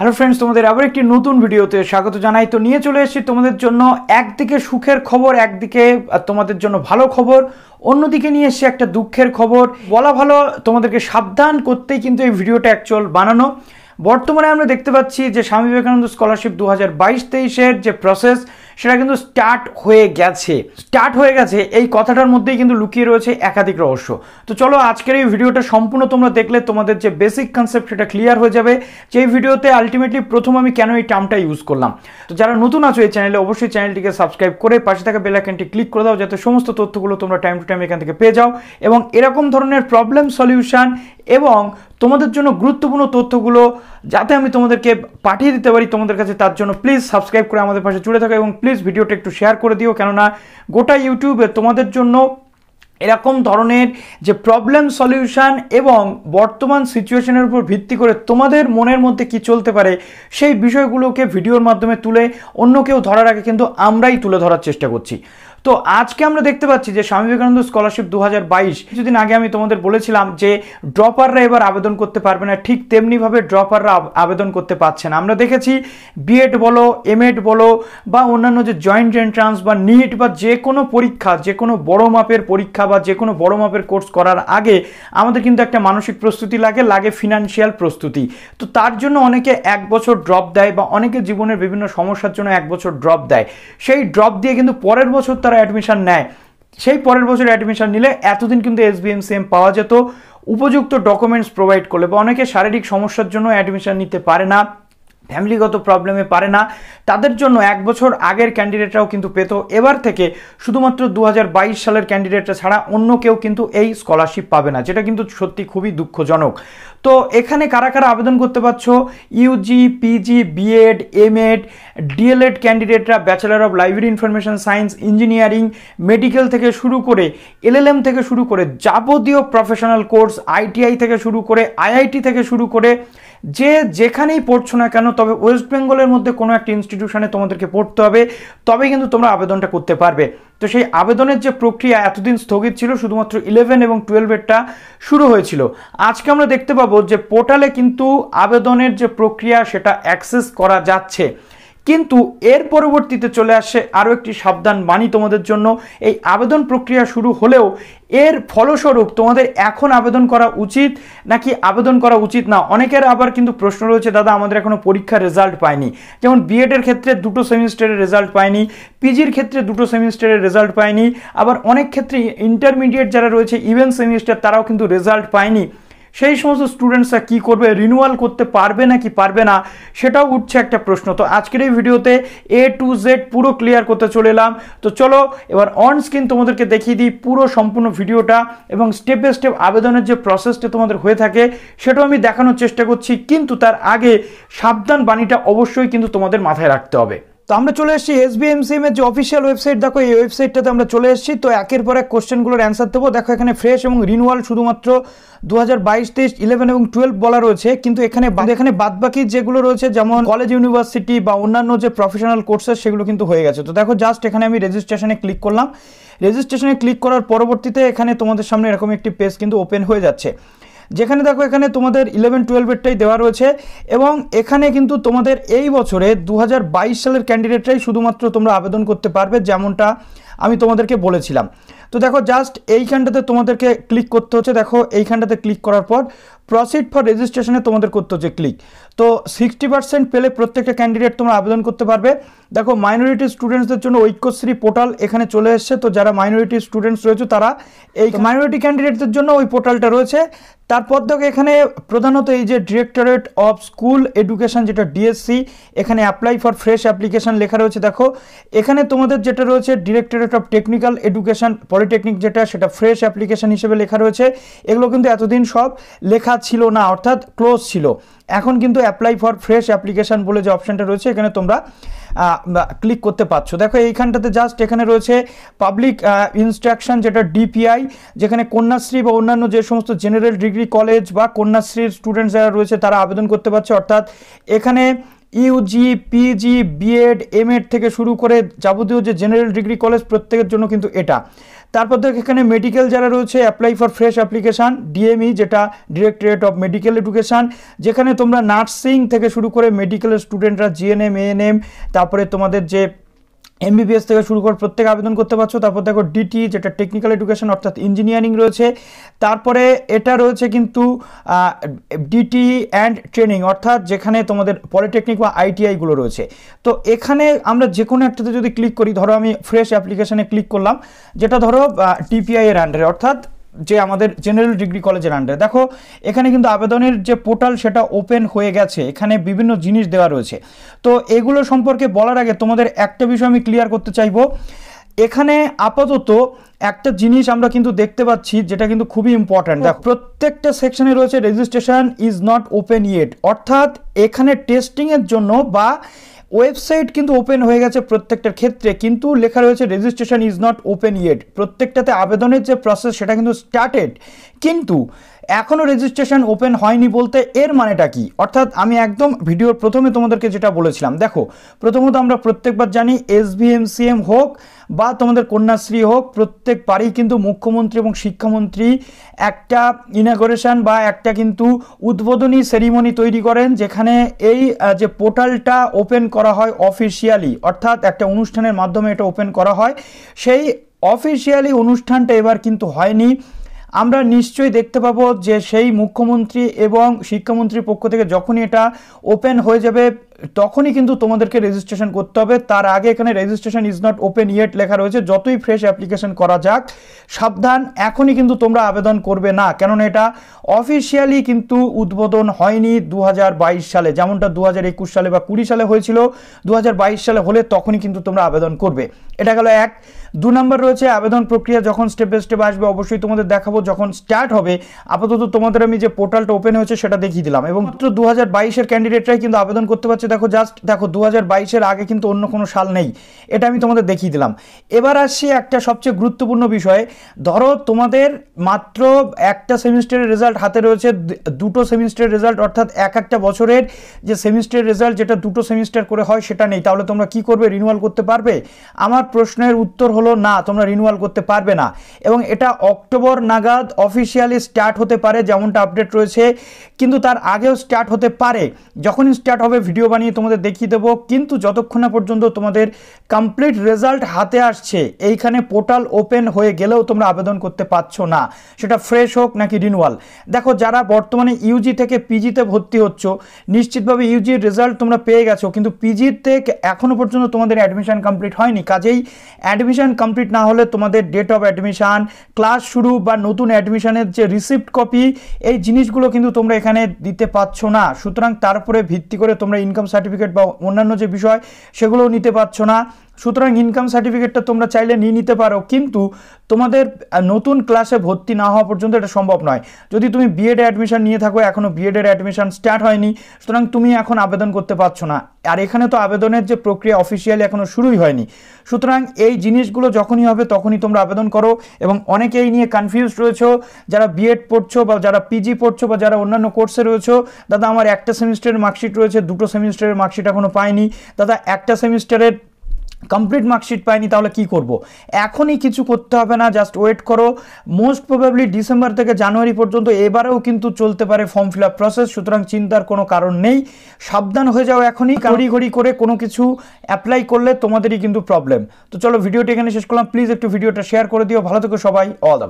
Hello friends, তোমাদের আবার একটি নতুন ভিডিওতে স্বাগত জানাই। তো নিয়ে চলে এসেছি তোমাদের জন্য একদিকে সুখের খবর, একদিকে তোমাদের জন্য ভালো খবর, অন্যদিকে নিয়ে এসেছি একটা দুঃখের খবর। বলা ভালো তোমাদেরকে সাবধান করতেই কিন্তু এই ভিডিওটা অ্যাকচুয়াল বানানো। বর্তমানে আমরা দেখতে পাচ্ছি যে স্বামী বিবেকানন্দ স্কলারশিপ 2022-23-এর যে প্রসেস সেটা কিন্তু স্টার্ট হয়ে গেছে। এই কথাটার মধ্যেই কিন্তু লুকিয়ে রয়েছে একাধিক রহস্য। তো চলো আজকের এই ভিডিওটা সম্পূর্ণ তোমরা দেখলে তোমাদের যে বেসিক কনসেপ্ট সেটা ক্লিয়ার হয়ে যাবে, যে এই ভিডিওতে আলটিমেটলি প্রথম আমি কেন এই টার্মটা ইউজ করলাম। তো যারা নতুন আছো এই চ্যানেলে, অবশ্যই চ্যানেলটিকে সাবস্ক্রাইব করে পাশে থাকা বেল আইকনটি ক্লিক করে দাও, যাতে সমস্ত তথ্যগুলো তোমরা টাইম টু টাইম এখান থেকে পেয়ে যাও এবং এরকম ধরনের প্রবলেম সলিউশন এবং তোমাদের জন্য গুরুত্বপূর্ণ তথ্যগুলো যাতে আমি তোমাদেরকে পাঠিয়ে দিতে পারি তোমাদের কাছে, তার জন্য প্লিজ সাবস্ক্রাইব করে আমাদের পাশে জুড়ে থাকো এবং প্লিজ ভিডিওটা একটু শেয়ার করে দিও, কেননা গোটা ইউটিউবে তোমাদের জন্য এরকম ধরনের যে প্রবলেম সলিউশন এবং বর্তমান সিচুয়েশনের উপর ভিত্তি করে তোমাদের মনের মধ্যে কি চলতে পারে সেই বিষয়গুলোকে ভিডিওর মাধ্যমে তুলে অন্য কেউ ধরার আগে কিন্তু আমরাই তুলে ধরার চেষ্টা করছি। তো আজকে আমরা দেখতে পাচ্ছি যে স্বামী বিবেকানন্দ স্কলারশিপ 2022, কিছুদিন আগে আমি তোমাদের বলেছিলাম যে ড্রপাররা এবার আবেদন করতে পারবে না, ঠিক তেমনিভাবে ড্রপাররা আবেদন করতে পারছে না। আমরা দেখেছি b.ed বলো, m.ed বলো বা অন্যান্য যে জয়েন্ট এন্ট্রান্স বা নিট বা যে কোনো পরীক্ষা, যে কোনো বড় মাপের পরীক্ষা বা যে কোনো বড় মাপের কোর্স করার আগে আমাদের কিন্তু একটা মানসিক প্রস্তুতি লাগে ফিনান্সিয়াল প্রস্তুতি। তো তার জন্য অনেকে 1 বছর ড্রপ দেয় বা অনেকে জীবনের বিভিন্ন সমস্যার জন্য 1 বছর ড্রপ দেয়। সেই ড্রপ দিয়ে কিন্তু পরের বছর অ্যাডমিশন নেয়। সেই পরের বছর অ্যাডমিশন নিলে এতদিন কিন্তু SBMCM পাওয়া যেত উপযুক্ত ডকুমেন্টস প্রোভাইড করলে, বা অনেকে শারীরিক সমস্যার জন্য অ্যাডমিশন নিতে পারে না, ফ্যামিলিগত প্রবলেমে পারে না, তাদের জন্য 1 বছর আগের ক্যান্ডিডেটরাও কিন্তু পেত। এবার থেকে শুধুমাত্র 2022 সালের ক্যান্ডিডেটরা ছাড়া অন্য কেউ কিন্তু এই স্কলারশিপ পাবে না, যেটা কিন্তু সত্যি খুবই দুঃখজনক। তো এখানে কারা কারা আবেদন করতে পারছো? UG, PG, b.ed, m.ed, DLED ক্যান্ডিডেটরা, bachelor of library information science, engineering, medical থেকে শুরু করে LLM থেকে শুরু করে যাবতীয় প্রফেশনাল কোর্স, ITI থেকে শুরু করে IIT থেকে শুরু করে যে যেখানেই পড়ছো না কেন, তবে ওয়েস্ট বেঙ্গলের মধ্যে কোনো একটা ইনস্টিটিউশনে তোমাদেরকে পড়তে হবে, তবে কিন্তু তোমরা আবেদনটা করতে পারবে। তো সেই আবেদনের যে প্রক্রিয়া এতদিন স্থগিত ছিল, শুধুমাত্র 11 এবং 12-এরটা শুরু হয়েছিল। আজকে আমরা দেখতে পাবো যে পোর্টালে কিন্তু আবেদনের যে প্রক্রিয়া সেটা অ্যাক্সেস করা যাচ্ছে, কিন্তু এর পরবর্তীতে চলে আসে আরও একটি সাবধান বাণী তোমাদের জন্য। এই আবেদন প্রক্রিয়া শুরু হলেও এর ফলস্বরূপ তোমাদের এখন আবেদন করা উচিত নাকি আবেদন করা উচিত না। অনেকের আবার কিন্তু প্রশ্ন রয়েছে, দাদা আমাদের এখনো পরীক্ষার রেজাল্ট পায়নি। যেমন b.ed এর ক্ষেত্রে 2টো সেমিস্টারের রেজাল্ট পায়নি, পিজির ক্ষেত্রে 2টো সেমিস্টারের রেজাল্ট পায়নি, আবার অনেক ক্ষেত্রে ইন্টারমিডিয়েট যারা রয়েছে ইভেন সেমিস্টার তারাও কিন্তু রেজাল্ট পায়নি। সেই সমস্ত স্টুডেন্টসরা কি করবে, রিনিউয়াল করতে পারবে নাকি পারবে না, সেটাও উঠছে একটা প্রশ্ন। তো আজকের এই ভিডিওতে A to Z পুরো ক্লিয়ার করতে চলে এলাম। তো চলো এবার অন স্ক্রিন তোমাদেরকে দেখিয়ে দিই পুরো সম্পূর্ণ ভিডিওটা এবং স্টেপ বাই স্টেপ আবেদনের যে প্রসেসটা তোমাদের হয়ে থাকে সেটাও আমি দেখানোর চেষ্টা করছি, কিন্তু তার আগে সাবধান বাণীটা অবশ্যই কিন্তু তোমাদের মাথায় রাখতে হবে। তো আমরা চলে এসেছি SBMCM এর যে অফিসিয়াল ওয়েবসাইট, দেখো এই ওয়েবসাইটটাতে আমরা চলে এসেছি। তো একের পর এক কোশ্চেনগুলোর অ্যান্সার দেবো। দেখো এখানে ফ্রেশ এবং রিনিউয়াল শুধুমাত্র 2022, 23, 11 এবং 12 বলা রয়েছে, কিন্তু এখানে বাদবাকি যেগুলো রয়েছে যেমন কলেজ, ইউনিভার্সিটি বা অন্যান্য যে প্রফেশনাল কোর্সেস সেগুলো কিন্তু হয়ে গেছে। তো দেখো জাস্ট এখানে আমি রেজিস্ট্রেশনে ক্লিক করলাম। রেজিস্ট্রেশনে ক্লিক করার পরবর্তীতে এখানে তোমাদের সামনে এরকম একটি পেজ কিন্তু ওপেন হয়ে যাচ্ছে, যেখানে দেখো এখানে তোমাদের 11-12-এরটাই দেওয়া রয়েছে এবং এখানে কিন্তু তোমাদের এই বছরে 2022 সালের ক্যান্ডিডেটরাই শুধুমাত্র তোমরা আবেদন করতে পারবে, যেমনটা আমি তোমাদেরকে বলেছিলাম। তো দেখো জাস্ট এইখানটাতে তোমাদেরকে ক্লিক করতে হচ্ছে। দেখো এইখানটাতে ক্লিক করার পর প্রসিড ফর রেজিস্ট্রেশনে তোমাদের করতে হচ্ছে ক্লিক। তো 60% পেলে প্রত্যেকটা ক্যান্ডিডেট তোমরা আবেদন করতে পারবে। দেখো মাইনরিটি স্টুডেন্টসদের জন্য ঐক্যশ্রী পোর্টাল এখানে চলে এসছে। তো যারা মাইনরিটি স্টুডেন্টস রয়েছে তারা এই মাইনরিটি ক্যান্ডিডেটদের জন্য ওই পোর্টালটা রয়েছে। তারপর দেখো এখানে প্রধানত এই যে ডিরেক্টরেট অফ স্কুল এডুকেশন যেটা DSC, এখানে অ্যাপ্লাই ফর ফ্রেশ অ্যাপ্লিকেশন লেখা রয়েছে। দেখো এখানে তোমাদের যেটা রয়েছে directorate of technical education polytechnic যেটা, সেটা ফ্রেশ অ্যাপ্লিকেশন হিসেবে লেখা রয়েছে। এগুলো কিন্তু এতদিন সব লেখা ছিল না, অর্থাৎ ক্লোজ ছিল। এখন কিন্তু অ্যাপ্লাই ফর ফ্রেশ অ্যাপ্লিকেশন বলে যে অপশানটা রয়েছে এখানে তোমরা ক্লিক করতে পারছো। দেখো এইখানটাতে জাস্ট এখানে রয়েছে পাবলিক ইনস্ট্রাকশন যেটা DPI, যেখানে কন্যাশ্রী বা অন্যান্য যে সমস্ত জেনারেল ডিগ্রি কলেজ বা কন্যাশ্রীর স্টুডেন্টস যারা রয়েছে তারা আবেদন করতে পারছে। অর্থাৎ এখানে ইউজি, পিজি, b.ed, m.ed থেকে শুরু করে যাবতীয় যে জেনারেল ডিগ্রি কলেজ প্রত্যেকের জন্য কিন্তু এটা। তারপর দেখো এখানে মেডিকেল যারা রয়েছে apply for fresh application, DME যেটা ডিরেক্টরেট অফ মেডিকেল এডুকেশান, যেখানে তোমরা নার্সিং থেকে শুরু করে মেডিকেলের স্টুডেন্টরা জিএনএম এএনএম, তারপরে তোমাদের যে এমবিবিএস থেকে শুরু করে প্রত্যেক আবেদন করতে পারছো। তারপর দেখো ডিটি যেটা টেকনিক্যাল এডুকেশন অর্থাৎ ইঞ্জিনিয়ারিং রয়েছে। তারপরে এটা রয়েছে কিন্তু ডিটি অ্যান্ড ট্রেনিং অর্থাৎ যেখানে তোমাদের পলিটেকনিক বা আইটিআইগুলো রয়েছে। তো এখানে আমরা যে কোনো একটাতে যদি ক্লিক করি, ধরো আমি ফ্রেশ অ্যাপ্লিকেশানে ক্লিক করলাম, যেটা ধরো টিপিআই এর আন্ডারে অর্থাৎ যে আমাদের জেনারেল ডিগ্রি কলেজের আন্ডারে। দেখো এখানে কিন্তু আবেদনের যে পোর্টাল সেটা ওপেন হয়ে গেছে, এখানে বিভিন্ন জিনিস দেওয়া রয়েছে। তো এগুলো সম্পর্কে বলার আগে তোমাদের একটা বিষয় আমি ক্লিয়ার করতে চাইবো। এখানে আপাতত একটা জিনিস আমরা কিন্তু দেখতে পাচ্ছি যেটা কিন্তু খুবই ইম্পর্ট্যান্ট। দেখো প্রত্যেকটা সেকশনে রয়েছে registration is not open yet, অর্থাৎ এখানে টেস্টিংয়ের জন্য বা ওয়েবসাইট কিন্তু ওপেন হয়ে গেছে প্রত্যেকটার ক্ষেত্রে, কিন্তু লেখা রয়েছে registration is not open yet. প্রত্যেকটাতে আবেদনের যে প্রসেস সেটা কিন্তু স্টার্টেড, কিন্তু এখনও রেজিস্ট্রেশন ওপেন হয়নি বলতে এর মানেটা কি? অর্থাৎ আমি একদম ভিডিওর প্রথমে তোমাদেরকে যেটা বলেছিলাম, দেখো প্রথমত আমরা প্রত্যেকবার জানি SVMCM হোক বা তোমাদের কন্যাশ্রী হোক, প্রত্যেকবারই কিন্তু মুখ্যমন্ত্রী এবং শিক্ষামন্ত্রী একটা ইনাগোরেশন বা একটা কিন্তু উদ্বোধনী সেরিমনি তৈরি করেন, যেখানে এই যে পোর্টালটা ওপেন করা হয় অফিসিয়ালি, অর্থাৎ একটা অনুষ্ঠানের মাধ্যমে এটা ওপেন করা হয়। সেই অফিসিয়ালি অনুষ্ঠানটা এবার কিন্তু হয়নি। আমরা নিশ্চয়ই দেখতে পাবো যে সেই মুখ্যমন্ত্রী এবং শিক্ষামন্ত্রীর পক্ষ থেকে যখনই এটা ওপেন হয়ে যাবে তখনই কিন্তু তোমাদেরকে রেজিস্ট্রেশন করতে হবে। তার আগে এখানে registration is not open yet লেখা রয়েছে। যতই ফ্রেশ অ্যাপ্লিকেশন করা যাক, সাবধান, এখনই কিন্তু তোমরা আবেদন করবে না, কেননা এটা অফিসিয়ালি কিন্তু উদ্বোধন হয়নি 2022 সালে, যেমনটা 2021 সালে বা 20 সালে হয়েছিল। 2022 সালে হলে তখনই কিন্তু তোমরা আবেদন করবে। এটা গেল এক। 2 নম্বর রয়েছে আবেদন প্রক্রিয়া যখন স্টেপ বাই স্টেপ আসবে অবশ্যই তোমাদের দেখাবো যখন স্টার্ট হবে। আপাতত তোমাদের আমি যে পোর্টালটা ওপেন হয়েছে সেটা দেখিয়ে দিলাম, এবং মাত্র 2022-এর ক্যান্ডিডেটরাই কিন্তু আবেদন করতে পারছে। দেখো জাস্ট দেখো 2022-এর আগে কিন্তু অন্য কোনো সাল নেই, এটা আমি তোমাদের দেখিয়ে দিলাম। এবার আসছি একটা সবচেয়ে গুরুত্বপূর্ণ বিষয়। ধরো তোমাদের মাত্র একটা সেমিস্টারের রেজাল্ট হাতে রয়েছে, দুটো সেমিস্টারের রেজাল্ট অর্থাৎ একটা বছরের যে সেমিস্টারের রেজাল্ট যেটা দুটো সেমিস্টার করে হয় সেটা নেই, তাহলে তোমরা কি করবে? রিনিউয়াল করতে পারবে? আমার প্রশ্নের উত্তর হলো না, তোমরা রিনিউয়াল করতে পারবে না। এবং এটা অক্টোবর নাগাদ অফিসিয়ালি স্টার্ট হতে পারে যেমনটা আপডেট রয়েছে, কিন্তু তার আগেও স্টার্ট হতে পারে। যখনই স্টার্ট হবে ভিডিও বানিয়ে তোমাদের দেখিয়ে দেবো, কিন্তু যতক্ষণ না পর্যন্ত তোমাদের কমপ্লিট রেজাল্ট হাতে আসছে এইখানে পোর্টাল ওপেন হয়ে গেলেও তোমরা আবেদন করতে পারছো না, সেটা ফ্রেশ হোক নাকি রিনিউয়াল। দেখো যারা বর্তমানে ইউজি থেকে পিজিতে ভর্তি হচ্ছ, নিশ্চিতভাবে ইউজির রেজাল্ট তোমরা পেয়ে গেছো, কিন্তু পিজিতে এখনও পর্যন্ত তোমাদের অ্যাডমিশন কমপ্লিট হয়নি। কাজেই অ্যাডমিশন কমপ্লিট না হলে তোমাদের ডেট অফ অ্যাডমিশন, ক্লাস শুরু বা নতুন অ্যাডমিশনের যে রিসিপ্ট কপি, এই জিনিসগুলো কিন্তু তোমরা এখানে দিতে পারছো না। সুতরাং তারপরে ভিত্তি করে তোমরা ইনকাম সার্টিফিকেট বা অন্যান্য যে বিষয় সেগুলোও নিতে পারছো না। সুতরাং ইনকাম সার্টিফিকেটটা তোমরা চাইলে নিয়ে নিতে পারো, কিন্তু তোমাদের নতুন ক্লাসে ভর্তি না হওয়া পর্যন্ত এটা সম্ভব নয়। যদি তুমি বিএড অ্যাডমিশন নিয়ে থাকো, এখনও বিএডের অ্যাডমিশন স্টার্ট হয়নি, সুতরাং তুমি এখন আবেদন করতে পারছো না। আর এখানে তো আবেদনের যে প্রক্রিয়া অফিসিয়ালি এখনও শুরুই হয়নি। সুতরাং এই জিনিসগুলো যখনই হবে তখনই তোমরা আবেদন করো। এবং অনেকেই নিয়ে কনফিউজ রয়েছো, যারা বিএড পড়ছো বা যারা পিজি পড়ছো বা যারা অন্যান্য কোর্সে রয়েছো, দাদা আমার একটা সেমিস্টারের মার্কশিট রয়েছে, দুটো সেমিস্টারের মার্কশিট এখনও পাইনি, দাদা একটা সেমিস্টারের কমপ্লিট মার্কশিট পাইনি, তাহলে কি করব? এখনই কিছু করতে হবে না, জাস্ট ওয়েট করো। মোস্ট প্রবাবলি ডিসেম্বর থেকে জানুয়ারি পর্যন্ত এবারেও কিন্তু চলতে পারে ফর্ম ফিল আপ প্রসেস। সুতরাং চিন্তার কোনো কারণ নেই, সাবধান হয়ে যাও এখনই। ঘড়ি করে কোনো কিছু অ্যাপ্লাই করলে তোমাদেরই কিন্তু প্রবলেম। তো চলো ভিডিওটি এখানে শেষ করলাম। প্লিজ একটু ভিডিওটা শেয়ার করে দিও। ভালো থেকো সবাই, অল দ্য বেস্ট।